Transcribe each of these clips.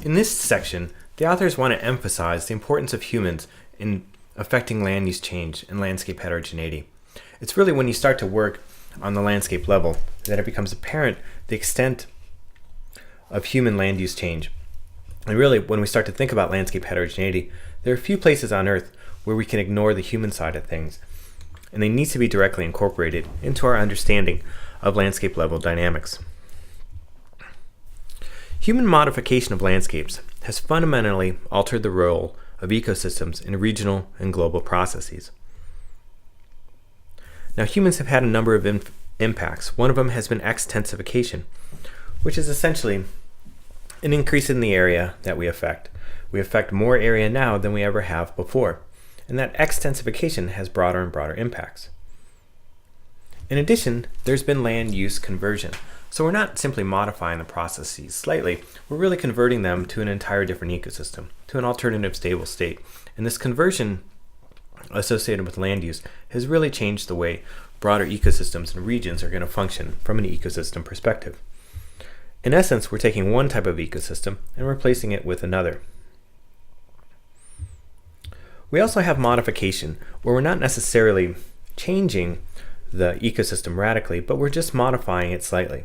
In this section, the authors want to emphasize the importance of humans in affecting land use change and landscape heterogeneity. It's really when you start to work on the landscape level that it becomes apparent the extent of human land use change. And really, when we start to think about landscape heterogeneity, there are few places on Earth where we can ignore the human side of things, and they need to be directly incorporated into our understanding of landscape level dynamics. Human modification of landscapes has fundamentally altered the role of ecosystems in regional and global processes. Now, humans have had a number of impacts. One of them has been extensification, which is essentially an increase in the area that we affect. We affect more area now than we ever have before, and that extensification has broader and broader impacts. In addition, there's been land use conversion. So we're not simply modifying the processes slightly, we're really converting them to an entire different ecosystem, to an alternative stable state. And this conversion associated with land use has really changed the way broader ecosystems and regions are going to function from an ecosystem perspective. In essence, we're taking one type of ecosystem and replacing it with another. We also have modification, where we're not necessarily changing the ecosystem radically, but we're just modifying it slightly.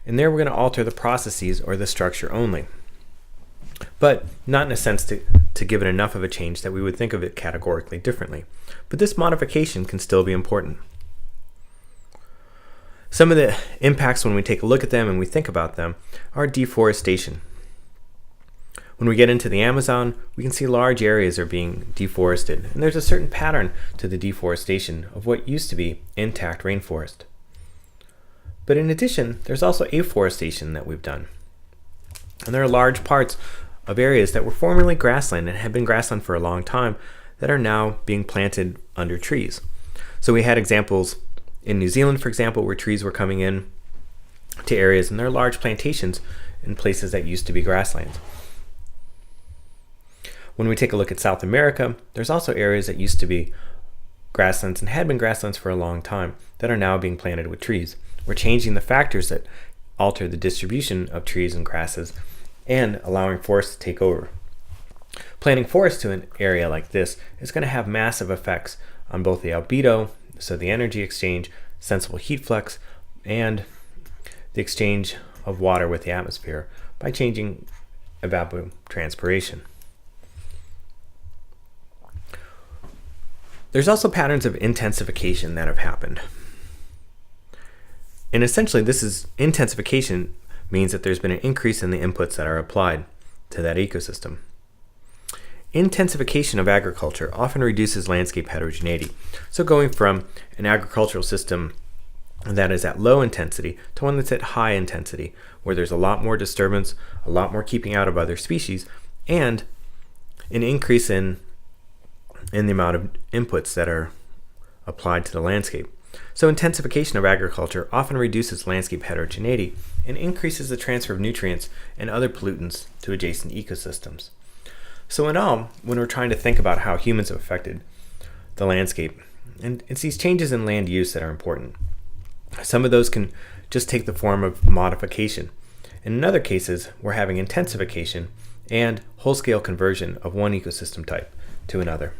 And there we're going to alter the processes or the structure only, but not in a sense to give it enough of a change that we would think of it categorically differently. But this modification can still be important. Some of the impacts when we take a look at them and we think about them are deforestation. When we get into the Amazon, we can see large areas are being deforested, and there's a certain pattern to the deforestation of what used to be intact rainforest. But in addition, there's also aforestation that we've done. And there are large parts of areas that were formerly grassland and had been grassland for a long time that are now being planted under trees. So we had examples in New Zealand, for example, where trees were coming in to areas, and there are large plantations in places that used to be grasslands. When we take a look at South America, there's also areas that used to be grasslands and had been grasslands for a long time that are now being planted with trees. We're changing the factors that alter the distribution of trees and grasses and allowing forests to take over. Planting forests to an area like this is going to have massive effects on both the albedo, so the energy exchange, sensible heat flux, and the exchange of water with the atmosphere by changing evapotranspiration. There's also patterns of intensification that have happened. And essentially, intensification means that there's been an increase in the inputs that are applied to that ecosystem. Intensification of agriculture often reduces landscape heterogeneity. So going from an agricultural system that is at low intensity to one that's at high intensity, where there's a lot more disturbance, a lot more keeping out of other species, and an increase in the amount of inputs that are applied to the landscape. So intensification of agriculture often reduces landscape heterogeneity and increases the transfer of nutrients and other pollutants to adjacent ecosystems. So in all, when we're trying to think about how humans have affected the landscape, and it's these changes in land use that are important. Some of those can just take the form of modification. In other cases, we're having intensification and whole-scale conversion of one ecosystem type to another.